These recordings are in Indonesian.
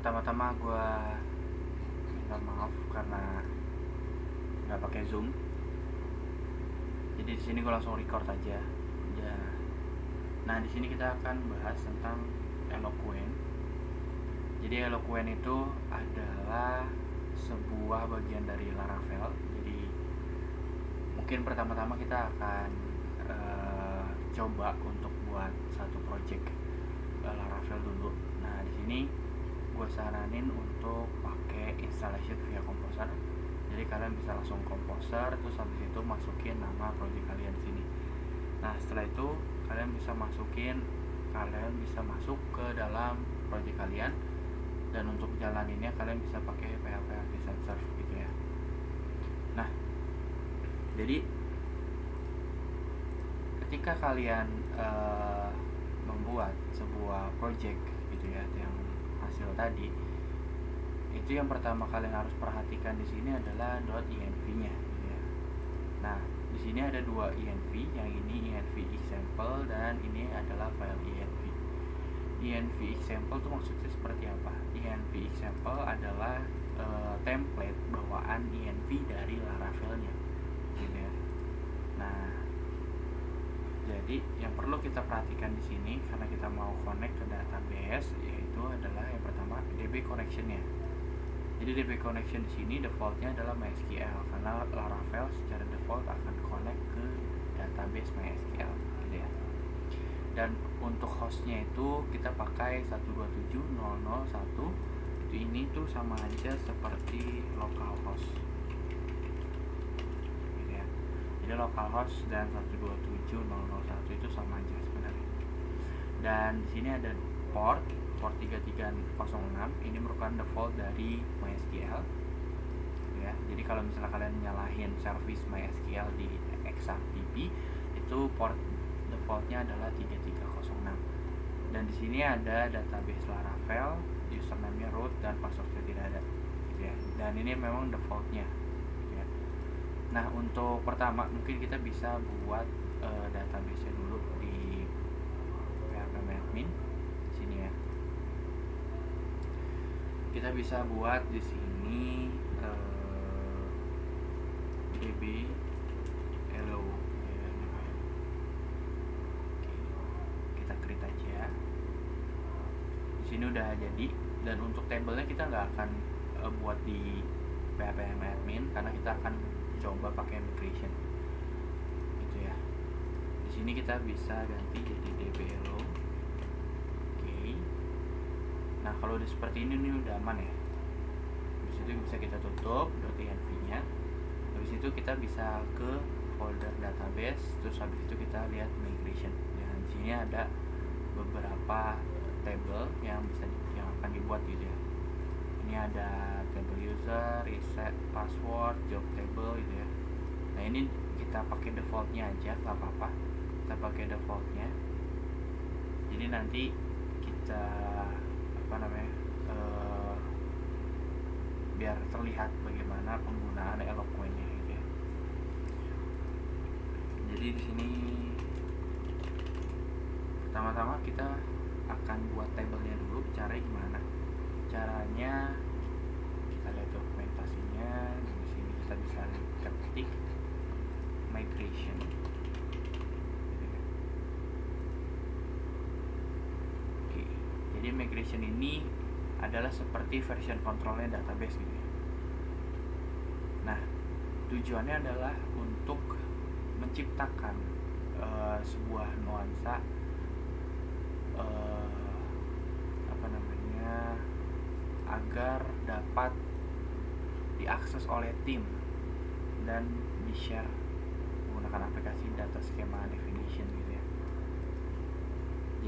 Pertama-tama gue minta maaf karena nggak pakai Zoom. Jadi di sini gue langsung record aja. Ya. Nah di sini kita akan bahas tentang Eloquent. Jadi Eloquent itu adalah sebuah bagian dari Laravel. Jadi mungkin pertama-tama kita akan coba untuk buat satu project Laravel dulu. Nah di sini gue saranin untuk pakai installation via Composer. Jadi kalian bisa langsung Composer, terus habis itu masukin nama project kalian di sini. Nah setelah itu kalian bisa masuk ke dalam project kalian, dan untuk jalaninnya kalian bisa pakai PHP Artisan Serve gitu ya. Nah jadi ketika kalian membuat sebuah project gitu ya, yang hasil tadi itu yang pertama kalian harus perhatikan di sini adalah .env-nya gitu ya. Nah di sini ada dua env, yang ini env example dan ini adalah file env. Env example itu maksudnya seperti apa? Env example adalah template bawaan env dari Laravelnya gitu ya. Nah jadi yang perlu kita perhatikan di sini karena kita mau connect ke database, yaitu adalah yang pertama DB connection-nya. Jadi DB connection di sini defaultnya adalah MySQL karena Laravel secara default akan connect ke database MySQL gitu ya. Dan untuk hostnya itu kita pakai 127.0.0.1. Itu ini tuh sama aja seperti localhost. Jadi localhost dan 127.0.0.1 itu sama aja sebenarnya. Dan di sini ada port 3306. Ini merupakan default dari MySQL ya. Jadi kalau misalnya kalian nyalahin service MySQL di XRTP, itu port defaultnya adalah 3306. Dan di sini ada database Laravel, username-nya root dan passwordnya tidak ada gitu ya. Dan ini memang defaultnya. Nah untuk pertama mungkin kita bisa buat database-nya dulu di php-admin sini ya. Kita bisa buat di sini db hello ya, kita create aja. Di sini udah jadi, dan untuk tabelnya kita nggak akan buat di php-admin karena kita akan coba pakai migration gitu ya. Di sini kita bisa ganti jadi dbhello. Oke. Nah kalau udah seperti ini udah aman ya. Habis itu bisa kita tutup .env-nya. Habis itu kita bisa ke folder database, terus habis itu kita lihat migration. Nah di sini ada beberapa table yang akan dibuat gitu ya. Ini ada table user, reset password, job table gitu ya. Nah ini kita pakai defaultnya aja, nggak apa-apa. Kita pakai defaultnya. Jadi nanti kita biar terlihat bagaimana penggunaan Eloquent-nya gitu ya. Jadi di sini pertama-tama kita akan buat tabelnya dulu. Caranya gimana? Caranya kita lihat dokumentasinya. Di sini kita bisa ketik migration. Oke, jadi migration ini adalah seperti version controlnya database gitu ya. Nah, tujuannya adalah untuk menciptakan sebuah nuansa agar dapat diakses oleh tim dan di-share menggunakan aplikasi data schema definition gitu ya.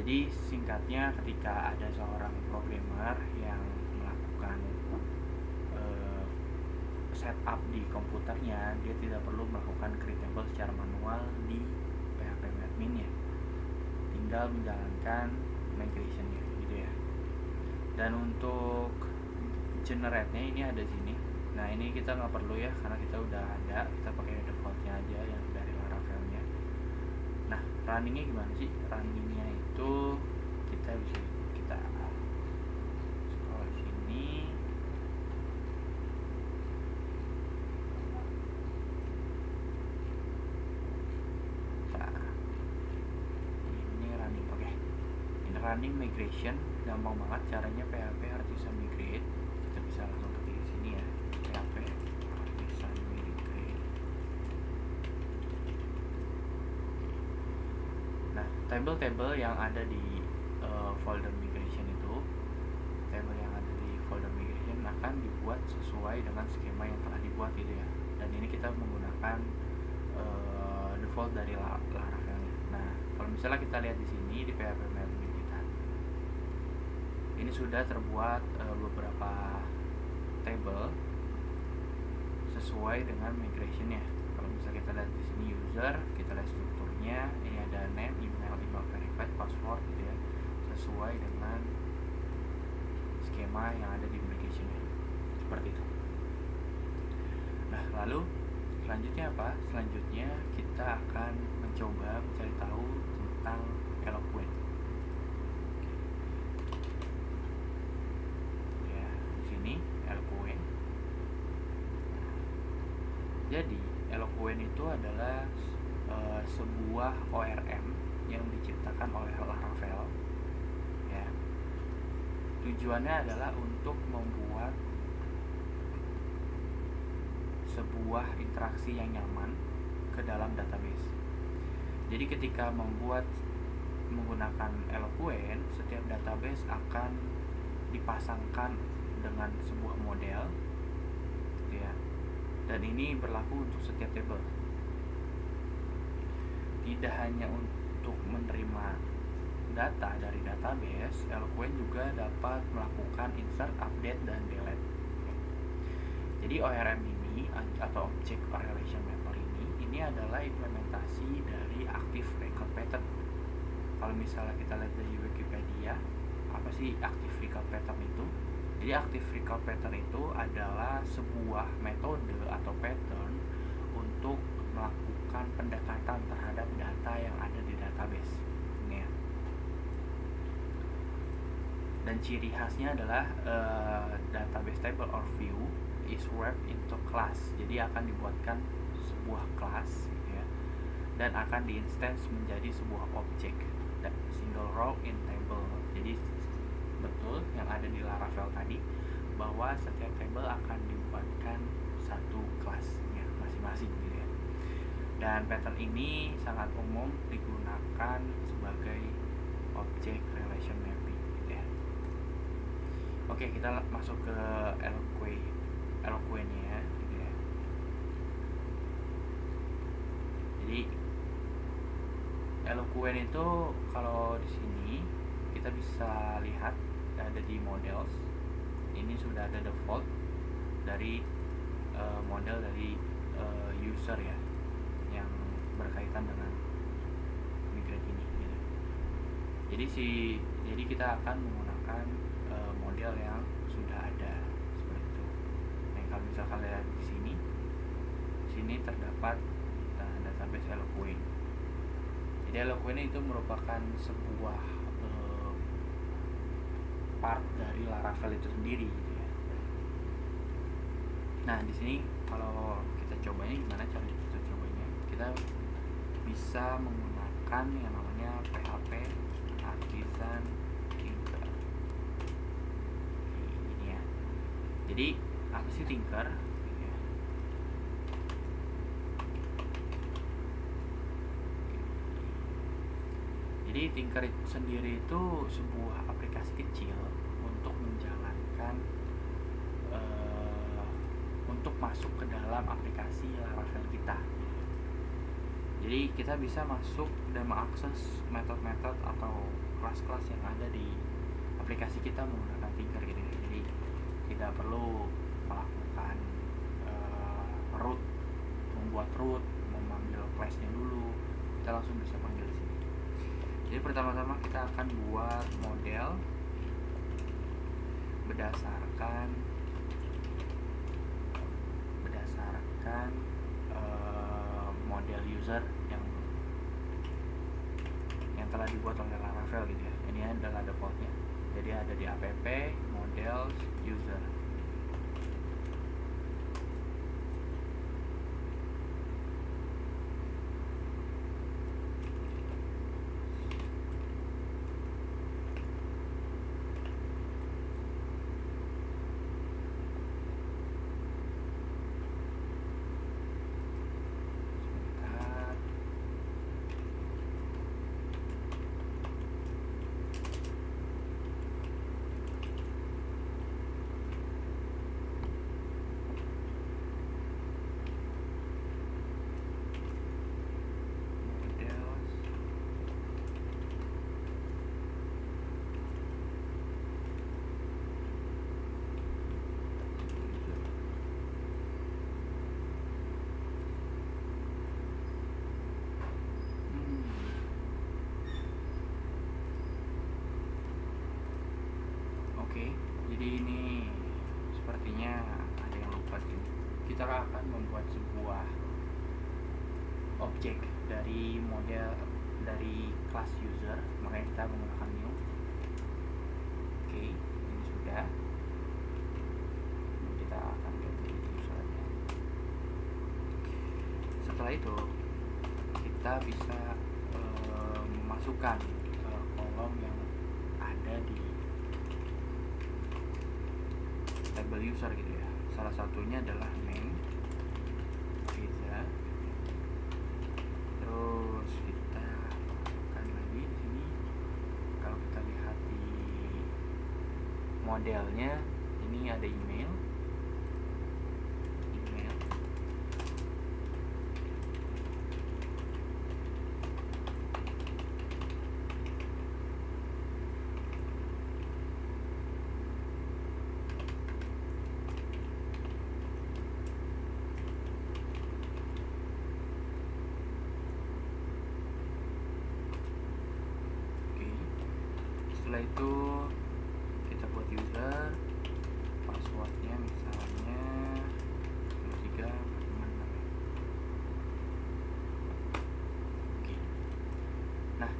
Jadi singkatnya, ketika ada seorang programmer yang melakukan setup di komputernya, dia tidak perlu melakukan create table secara manual di php-admin-nya, tinggal menjalankan migration-nya gitu ya. Dan untuk generate-nya ini ada sini. Nah ini kita nggak perlu ya karena kita udah ada, kita pakai defaultnya aja yang dari Laravel-nya. Nah runningnya gimana sih? Runningnya itu kita bisa scroll sini. running migration gampang banget caranya. PHP artisan migrate, kita bisa langsung ketik di sini ya, PHP artisan migrate. Nah, table-table yang ada di folder migration itu, table yang ada di folder migration akan dibuat sesuai dengan skema yang telah dibuat gitu ya. Dan ini kita menggunakan default dari Laravelnya. Nah, kalau misalnya kita lihat di sini di PHP admin kita, ini sudah terbuat beberapa table sesuai dengan migrationnya. Kalau misalnya kita lihat di sini user, kita lihat strukturnya, ini ada name, email verified, password gitu ya, sesuai dengan skema yang ada di migrationnya, seperti itu. Nah, lalu selanjutnya apa? Selanjutnya kita akan mencoba mencari tahu tentang Eloquent. Ya, di sini Eloquent. Jadi Eloquent itu adalah sebuah ORM yang diciptakan oleh Laravel. Ya, tujuannya adalah untuk membuat sebuah interaksi yang nyaman ke dalam database. Jadi ketika menggunakan Eloquent, setiap database akan dipasangkan dengan sebuah model, gitu ya. Dan ini berlaku untuk setiap table. Tidak hanya untuk menerima data dari database, Eloquent juga dapat melakukan insert, update, dan delete. Jadi ORM ini atau Object Relation Mapper ini adalah implementasi dari Active Record Pattern. Kalau misalnya kita lihat dari Wikipedia, apa sih Active Record Pattern itu? Jadi Active Record Pattern itu adalah sebuah metode atau pattern untuk melakukan pendekatan terhadap data yang ada di database. Ini ya. Dan ciri khasnya adalah database table or view is wrapped into class. Jadi akan dibuatkan sebuah kelas gitu ya, dan akan diinstance menjadi sebuah objek single row in table. Jadi betul yang ada di Laravel tadi, bahwa setiap table akan dibuatkan satu kelasnya masing-masing gitu ya. Dan pattern ini sangat umum digunakan sebagai object relation mapping gitu ya. Oke, kita masuk ke Eloquent-nya gitu ya. Jadi Eloquent itu kalau di sini kita bisa lihat ada di models. Ini sudah ada default dari model dari user ya, yang berkaitan dengan migrate ini gitu. Jadi kita akan menggunakan model yang sudah ada seperti itu. Nah, kalau misalkan lihat di sini terdapat database Eloquent. Jadi Eloquent itu merupakan sebuah part dari Laravel itu sendiri gitu ya. Nah, di sini kalau kita cobanya gimana cara kita cobanya? Kita bisa menggunakan yang namanya PHP artisan tinker. Ini ya. Jadi apa sih tinker? Jadi Tinker sendiri itu sebuah aplikasi kecil untuk menjalankan untuk masuk ke dalam aplikasi Laravel kita. Jadi kita bisa masuk dan mengakses metode-metode atau kelas-kelas yang ada di aplikasi kita menggunakan Tinker gitu ya. Jadi tidak perlu melakukan root, membuat root, memanggil class-nya dulu. Kita langsung bisa panggil di sini. Jadi pertama-tama kita akan buat model berdasarkan model user yang telah dibuat oleh Laravel gitu ya. Ini adalah defaultnya. Jadi ada di app models user. kita akan membuat sebuah objek dari model dari kelas user, makanya kita menggunakan new. Oke, ini sudah. Ini kita akan ganti usernya. Setelah itu kita bisa memasukkan kolom yang ada di label user gitu ya. Salah satunya adalah name, Reza. Terus kita masukkan lagi di sini. Kalau kita lihat di modelnya, ini ada email. Setelah itu kita buat user, passwordnya misalnya 3 Oke. Nah,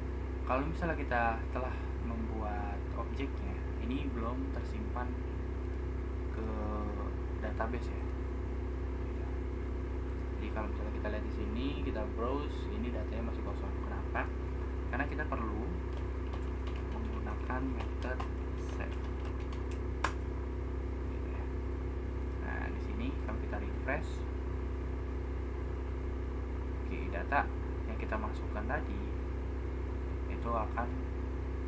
kalau misalnya kita telah membuat objeknya, ini belum tersimpan ke database ya. Jadi kalau misalnya kita lihat di sini, kita browse, ini datanya masih kosong. Kenapa? Karena kita perlu menggunakan method save. Gitu ya. Nah, di sini kalau kita refresh, oke, data yang kita masukkan tadi itu akan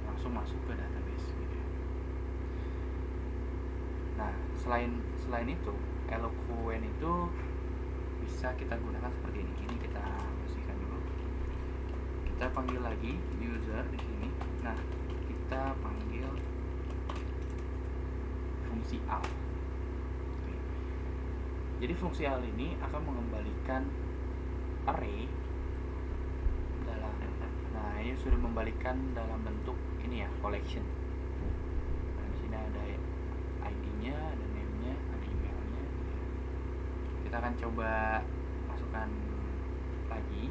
langsung masuk ke database gitu ya. Nah, selain itu, Eloquent itu bisa kita gunakan seperti ini. Ini kita bersihkan dulu. Kita panggil lagi user di sini. Nah, kita panggil fungsi al. Oke. Jadi fungsi al ini akan mengembalikan array dalam, nah ini sudah membalikan dalam bentuk ini ya, collection. Nah, di sini ada ID-nya, ada name-nya, ada email-nya. Kita akan coba masukkan lagi.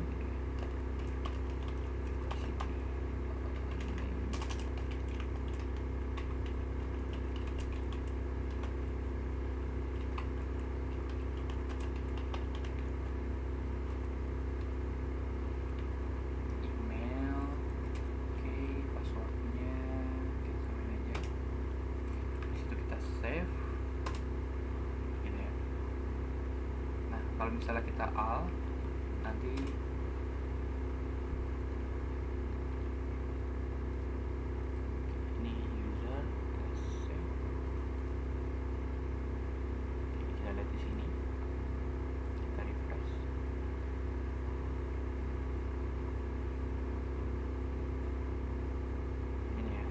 Kalau misalnya kita al, nanti ini user save. Kita lihat di sini, kita refresh. Ini ya.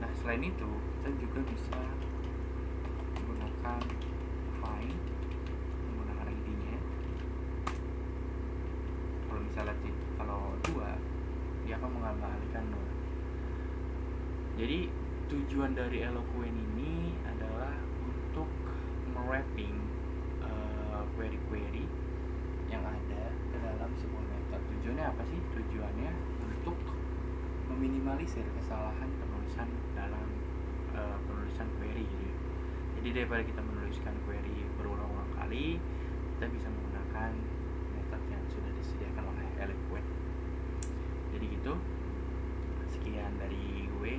Nah, selain itu kita juga bisa menggunakan find, menggunakan ID-nya. Kalau misalnya kalau 2, dia akan mengembalikan 0. Jadi tujuan dari Eloquent ini adalah untuk mewrapping query-query yang ada ke dalam sebuah method. Tujuannya apa sih? Tujuannya untuk meminimalisir kesalahan penulisan dalam penulisan query gitu ya. Jadi daripada kita menuliskan query berulang-ulang kali, kita bisa menggunakan method yang sudah disediakan oleh Eloquent. Jadi gitu, sekian dari gue.